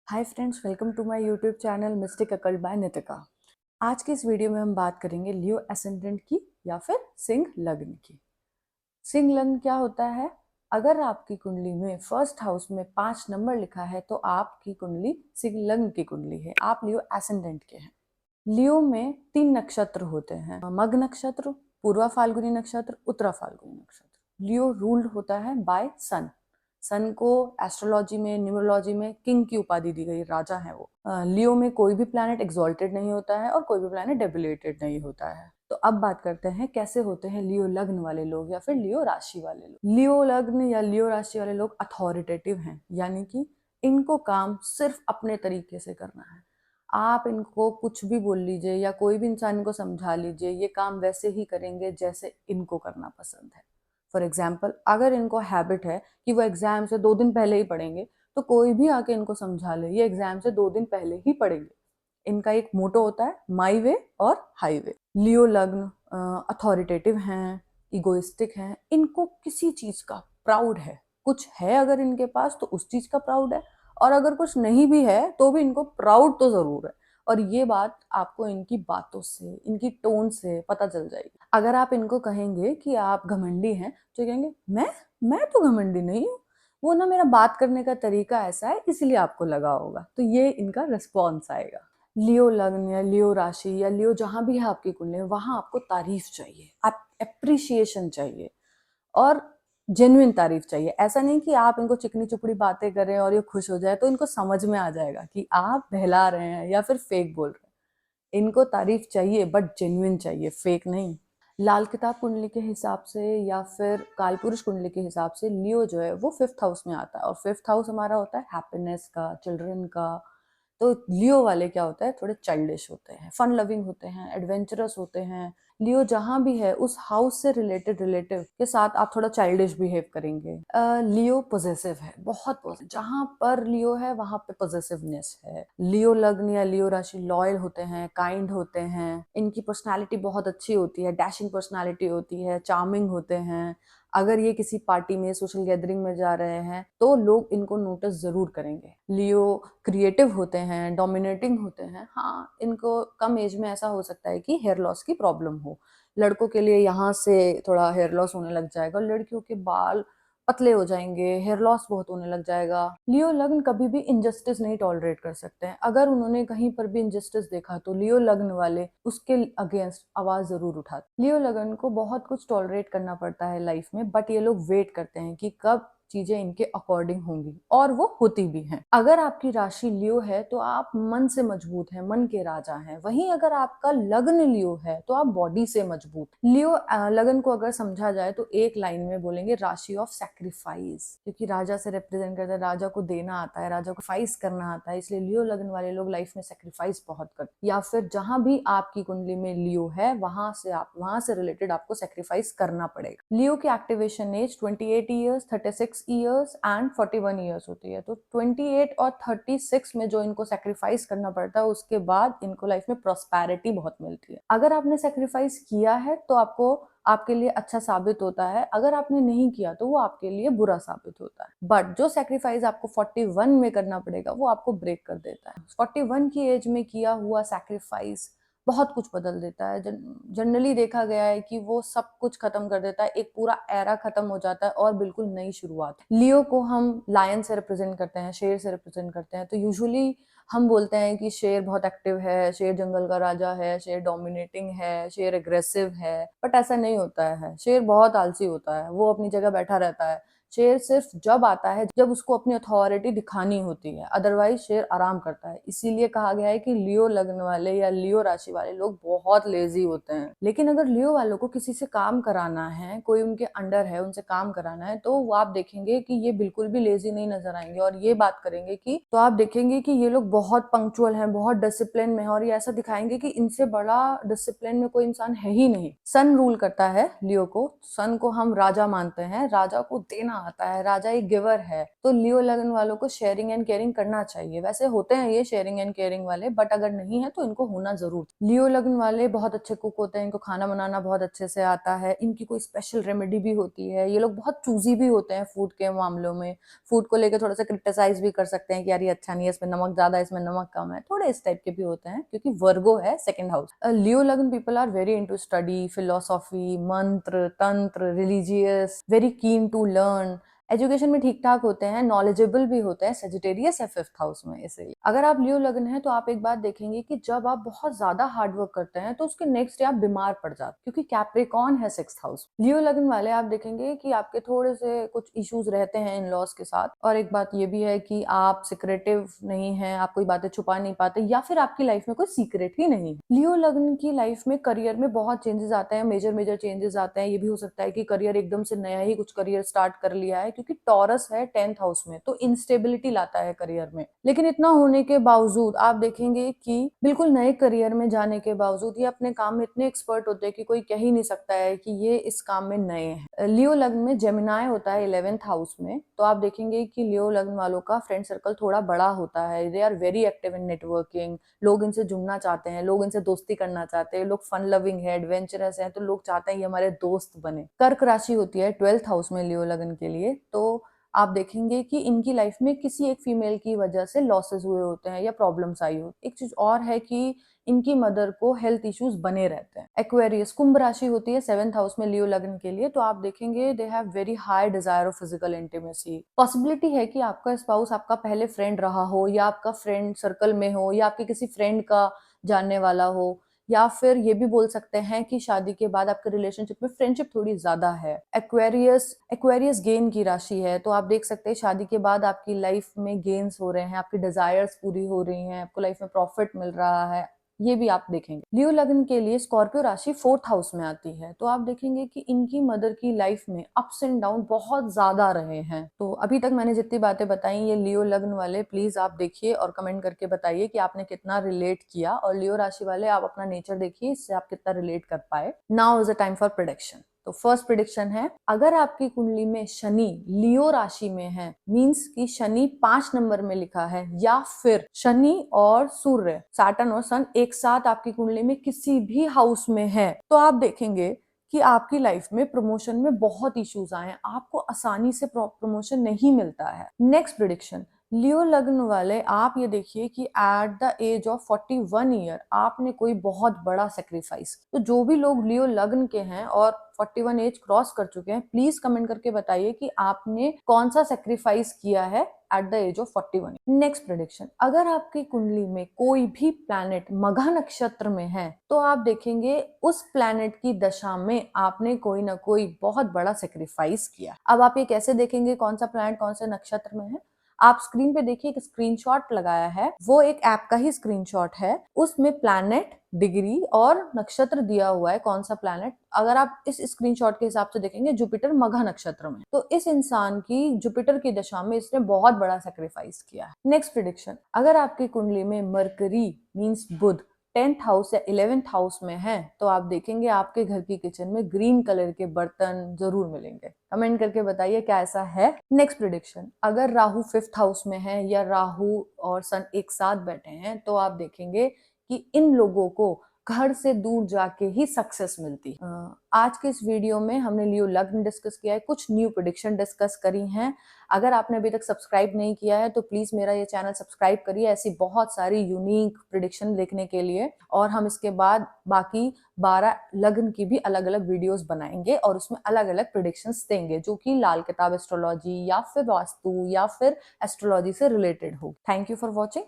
Hi friends, welcome to my YouTube channel mystic occult by Nitika. आज की इस video में हम बात करेंगे लियो एसेंडेंट की या फिर सिंह लग्न की। सिंह लग्न क्या होता है? अगर आपकी कुंडली में फर्स्ट हाउस में 5 नंबर लिखा है तो आपकी कुंडली सिंह लग्न की कुंडली है, आप लियो एसेंडेंट के हैं। लियो में 3 नक्षत्र होते हैं, मग नक्षत्र, पूर्वा फाल्गुनी नक्षत्र, उत्तरा फाल्गुनी नक्षत्र। लियो रूल्ड होता है बाय सन। सन को एस्ट्रोलॉजी में, न्यूमरोलॉजी में किंग की उपाधि दी गई, राजा है वो। लियो में कोई भी प्लैनेट एक्सॉल्टेड नहीं होता है और कोई भी प्लैनेट डेबिलेटेड नहीं होता है। तो अब बात करते हैं कैसे होते हैं लियो लग्न वाले लोग या फिर लियो राशि वाले लोग। लियो लग्न या लियो राशि वाले लोग अथॉरिटेटिव हैं, यानी कि इनको काम सिर्फ अपने तरीके से करना है। आप इनको कुछ भी बोल लीजिए या कोई भी इंसान इनको समझा लीजिए, ये काम वैसे ही करेंगे जैसे इनको करना पसंद है। फॉर एग्जाम्पल, अगर इनको हैबिट है कि वो एग्जाम से 2 दिन पहले ही पढ़ेंगे, तो कोई भी आके इनको समझा ले, ये एग्जाम से 2 दिन पहले ही पढ़ेंगे। इनका एक मोटो होता है, माई वे और हाईवे। लियो लग्न अथॉरिटेटिव हैं, इगोइस्टिक हैं, इनको किसी चीज का प्राउड है। कुछ है अगर इनके पास तो उस चीज का प्राउड है, और अगर कुछ नहीं भी है तो भी इनको प्राउड तो जरूर है। और ये बात आपको इनकी बातों से, इनकी टोन से पता चल जाएगी। अगर आप इनको कहेंगे कि आप घमंडी हैं, तो कहेंगे मैं तो घमंडी नहीं हूँ, वो ना मेरा बात करने का तरीका ऐसा है इसलिए आपको लगा होगा। तो ये इनका रिस्पॉन्स आएगा। लियो लग्न या लियो राशि या लियो जहां भी है आपकी कुंडली में, वहां आपको तारीफ चाहिए, आप एप्रिसिएशन चाहिए और जेन्युइन तारीफ चाहिए। ऐसा नहीं कि आप इनको चिकनी चुपड़ी बातें करें और ये खुश हो जाए, तो इनको समझ में आ जाएगा कि आप बहला रहे हैं या फिर फेक बोल रहे हैं। इनको तारीफ चाहिए बट जेन्युइन चाहिए, फेक नहीं। लाल किताब कुंडली के हिसाब से या फिर कालपुरुष कुंडली के हिसाब से लियो जो है वो 5th हाउस में आता है, और 5th हाउस हमारा होता है हैप्पीनेस का, चिल्ड्रन का। तो लियो वाले क्या होता है, थोड़े चाइल्डिश होते हैं, फन लविंग होते हैं, एडवेंचरस होते हैं। लियो जहां भी है उस हाउस से रिलेटेड रिलेटिव के साथ आप थोड़ा चाइल्डिश बिहेव करेंगे। लियो पॉजेसिव है, बहुत पॉजेसिव। जहां पर लियो है वहां पे पॉजेसिवनेस है। लियो लग्न या लियो राशि लॉयल होते हैं, काइंड होते हैं, इनकी पर्सनालिटी बहुत अच्छी होती है, डैशिंग पर्सनालिटी होती है, चार्मिंग होते हैं। अगर ये किसी पार्टी में, सोशल गैदरिंग में जा रहे हैं तो लोग इनको नोटिस जरूर करेंगे। लियो क्रिएटिव होते हैं, डोमिनेटिंग होते हैं। हाँ, इनको कम एज में ऐसा हो सकता है कि हेयर लॉस की प्रॉब्लम हो। लड़कों के लिए यहाँ से थोड़ा हेयर लॉस होने लग जाएगा, लड़कियों के बाल पतले हो जाएंगे, हेयर लॉस बहुत होने लग जाएगा। लियो लग्न कभी भी इनजस्टिस नहीं टॉलरेट कर सकते हैं। अगर उन्होंने कहीं पर भी इनजस्टिस देखा तो लियो लग्न वाले उसके अगेंस्ट आवाज जरूर उठाते। लियो लग्न को बहुत कुछ टॉलरेट करना पड़ता है लाइफ में, बट ये लोग वेट करते हैं कि कब चीजें इनके अकॉर्डिंग होंगी, और वो होती भी हैं। अगर आपकी राशि लियो है तो आप मन से मजबूत हैं, मन के राजा हैं। वहीं अगर आपका लग्न लियो है तो आप बॉडी से मजबूत। लियो लगन को अगर समझा जाए तो एक लाइन में बोलेंगे राशि ऑफ सैक्रिफाइस, क्योंकि राजा से रिप्रेजेंट करता है, राजा को देना आता है, राजा को फाइस करना आता है, इसलिए लियो लगन वाले लोग लाइफ में सैक्रिफाइस बहुत करते हैं। या फिर जहां भी आपकी कुंडली में लियो है वहां से रिलेटेड आपको सैक्रिफाइस करना पड़ेगा। लियो की activation age 28 years, 36 years and 41 years होती है। तो 28 और 36 में जो इनको सैक्रिफाइस करना पड़ता है, उसके बाद इनको लाइफ में प्रॉस्पेरिटी बहुत मिलती है। अगर आपने सैक्रिफाइस किया है तो आपको आपके लिए अच्छा साबित होता है, अगर आपने नहीं किया तो वो आपके लिए बुरा साबित होता है। बट जो सैक्रिफाइस आपको 41 में करना पड़ेगा वो आपको ब्रेक कर देता है। 41 की एज में किया हुआ सैक्रिफाइस बहुत कुछ बदल देता है। जनरली देखा गया है कि वो सब कुछ खत्म कर देता है, एक पूरा एरा खत्म हो जाता है और बिल्कुल नई शुरुआत। लियो को हम लायन से रिप्रेजेंट करते हैं, शेर से रिप्रेजेंट करते हैं। तो यूजुअली हम बोलते हैं कि शेर बहुत एक्टिव है, शेर जंगल का राजा है, शेर डोमिनेटिंग है, शेर एग्रेसिव है। बट ऐसा नहीं होता है, शेर बहुत आलसी होता है, वो अपनी जगह बैठा रहता है। शेर सिर्फ जब आता है जब उसको अपनी अथॉरिटी दिखानी होती है, अदरवाइज शेर आराम करता है। इसीलिए कहा गया है कि लियो लग्न वाले या लियो राशि वाले लोग बहुत लेजी होते हैं। लेकिन अगर लियो वालों को किसी से काम कराना है, कोई उनके अंडर है, उनसे काम कराना है, तो वो आप देखेंगे कि ये बिल्कुल भी लेजी नहीं नजर आएंगे और ये बात करेंगे कि, तो आप देखेंगे कि ये लोग बहुत पंक्चुअल हैं, बहुत डिसिप्लिन में हैं, और ये ऐसा दिखाएंगे कि इनसे बड़ा डिसिप्लिन में कोई इंसान है ही नहीं। सन रूल करता है लियो को, सन को हम राजा मानते हैं, राजा को देना आता है, राजा एक गिवर है, तो लियो लगन वालों को शेयरिंग एंड केयरिंग करना चाहिए। वैसे होते हैं ये शेयरिंग एंड केयरिंग वाले, बट अगर नहीं है तो इनको होना जरूर। लियो लगन वाले बहुत अच्छे कुक होते हैं, इनको खाना बनाना बहुत अच्छे से आता है, इनकी कोई स्पेशल रेमेडी भी होती है। ये लोग बहुत चूजी भी होते हैं फूड के मामलों में, फूड को लेकर थोड़ा सा क्रिटिसाइज भी कर सकते हैं कि यार ये अच्छा नहीं है, इसमें नमक ज्यादा है, इसमें नमक कम है, थोड़े इस टाइप के भी होते हैं, क्योंकि वर्गो है सेकंड हाउस। लियो लगन people are very into study, philosophy, मंत्र तंत्र, religious, very keen to learn, education में ठीक ठाक होते हैं, नॉलेजेबल भी होते हैं। सेजिटेरियस है फिफ्थ हाउस में, इसलिए अगर आप लियो लगन है तो आप एक बात देखेंगे कि जब आप बहुत ज्यादा हार्ड वर्क करते हैं तो उसके नेक्स्ट डे आप बीमार पड़ जाते हैं, क्योंकि कैप्रिकॉर्न है सिक्स्थ हाउस। लियो लगन वाले आप देखेंगे कि आपके थोड़े से कुछ इश्यूज रहते हैं इन लॉज के साथ, और एक बात ये भी है कि आप सिक्रेटिव नहीं है, आप कोई बातें छुपा नहीं पाते, या फिर आपकी लाइफ में कोई सीक्रेट ही नहीं है। लियो लगन की लाइफ में करियर में बहुत चेंजेस आते हैं, मेजर मेजर चेंजेस आते हैं। ये भी हो सकता है कि करियर एकदम से नया ही कुछ करियर स्टार्ट कर लिया है, क्योंकि टॉरस है 10th हाउस में, तो इंस्टेबिलिटी लाता है करियर में। लेकिन इतना होने के बावजूद आप देखेंगे कि बिल्कुल नए करियर में जाने के बावजूद ये अपने काम में इतने एक्सपर्ट होते हैं कि कोई कह ही नहीं सकता है कि ये इस काम में नए हैं। लियो लग्न में जेमिनाई होता है 11th हाउस में, तो आप देखेंगे कि लियो लग्न वालों का फ्रेंड सर्कल थोड़ा बड़ा होता है। They are very active in networking, लोग इनसे जुड़ना चाहते हैं, लोग इनसे दोस्ती करना चाहते हैं, लोग फन लविंग है, एडवेंचरस है, तो लोग चाहते हैं ये हमारे दोस्त बने। कर्क राशि होती है 12th हाउस में लियो लगन के लिए, तो आप देखेंगे कि इनकी लाइफ में किसी एक फीमेल की वजह से लॉसेस हुए होते हैं या प्रॉब्लम्स आई हो। एक चीज और है कि इनकी मदर को हेल्थ इश्यूज बने रहते हैं। एक्वेरियस कुंभ राशि होती है 7th हाउस में लियो लगन के लिए, तो आप देखेंगे they have very high desire of physical intimacy. Possibility है कि आपका स्पाउस आपका पहले फ्रेंड रहा हो, या आपका फ्रेंड सर्कल में हो, या आपके किसी फ्रेंड का जानने वाला हो, या फिर ये भी बोल सकते हैं कि शादी के बाद आपके रिलेशनशिप में फ्रेंडशिप थोड़ी ज्यादा है। एक्वेरियस गेन की राशि है, तो आप देख सकते हैं शादी के बाद आपकी लाइफ में गेन्स हो रहे हैं, आपकी डिजायर्स पूरी हो रही हैं, आपको लाइफ में प्रॉफिट मिल रहा है, ये भी आप देखेंगे। लियो लगन के लिए स्कॉर्पियो राशि 4th हाउस में आती है, तो आप देखेंगे कि इनकी मदर की लाइफ में अप्स एंड डाउन बहुत ज्यादा रहे हैं। तो अभी तक मैंने जितनी बातें बताई, ये लियो लगन वाले प्लीज आप देखिए और कमेंट करके बताइए कि आपने कितना रिलेट किया, और लियो राशि वाले आप अपना नेचर देखिए, इससे आप कितना रिलेट कर पाए। Now is a time for prediction. तो फर्स्ट प्रेडिक्शन है, अगर आपकी कुंडली में शनि लियो राशि में है, मींस कि शनि 5 नंबर में लिखा है, या फिर शनि और सूर्य, सैटर्न और सन एक साथ आपकी कुंडली में किसी भी हाउस में है, तो आप देखेंगे कि आपकी लाइफ में प्रमोशन में बहुत इश्यूज आए हैं, आपको आसानी से प्रमोशन नहीं मिलता है। नेक्स्ट प्रेडिक्शन, लियो लग्न वाले आप ये देखिए कि at the age of 41 year आपने कोई बहुत बड़ा सेक्रीफाइस, तो जो भी लोग लियो लग्न के हैं और 41 एज क्रॉस कर चुके हैं, प्लीज कमेंट करके बताइए कि आपने कौन सा सेक्रीफाइस किया है at the age of 41। Next prediction, अगर आपकी कुंडली में कोई भी प्लैनेट मघा नक्षत्र में है, तो आप देखेंगे उस प्लैनेट की दशा में आपने कोई ना कोई बहुत बड़ा सेक्रीफाइस किया। अब आप ये कैसे देखेंगे कौन सा प्लैनेट कौन से नक्षत्र में है? आप स्क्रीन पे देखिए एक स्क्रीनशॉट लगाया है, वो एक ऐप का ही स्क्रीनशॉट है, उसमें प्लैनेट, डिग्री और नक्षत्र दिया हुआ है, कौन सा प्लैनेट। अगर आप इस स्क्रीनशॉट के हिसाब से देखेंगे जुपिटर मघा नक्षत्र में, तो इस इंसान की जुपिटर की दशा में इसने बहुत बड़ा सेक्रीफाइस किया है। नेक्स्ट प्रेडिक्शन, अगर आपकी कुंडली में मरकरी मींस बुध 10th हाउस या 11th हाउस में है, तो आप देखेंगे आपके घर की किचन में ग्रीन कलर के बर्तन जरूर मिलेंगे। कमेंट करके बताइए क्या ऐसा है। नेक्स्ट प्रेडिक्शन, अगर राहु 5th हाउस में है या राहु और सन एक साथ बैठे हैं, तो आप देखेंगे कि इन लोगों को घर से दूर जाके ही सक्सेस मिलती है। आज के इस वीडियो में हमने लियो लग्न डिस्कस किया है, कुछ न्यू प्रेडिक्शन डिस्कस करी हैं। अगर आपने अभी तक सब्सक्राइब नहीं किया है तो प्लीज मेरा ये चैनल सब्सक्राइब करिए, ऐसी बहुत सारी यूनिक प्रेडिक्शन देखने के लिए। और हम इसके बाद बाकी 12 लग्न की भी अलग अलग वीडियोस बनाएंगे और उसमें अलग अलग प्रेडिक्शंस देंगे, जो कि लाल किताब एस्ट्रोलॉजी या फिर वास्तु या फिर एस्ट्रोलॉजी से रिलेटेड हो। Thank you for watching.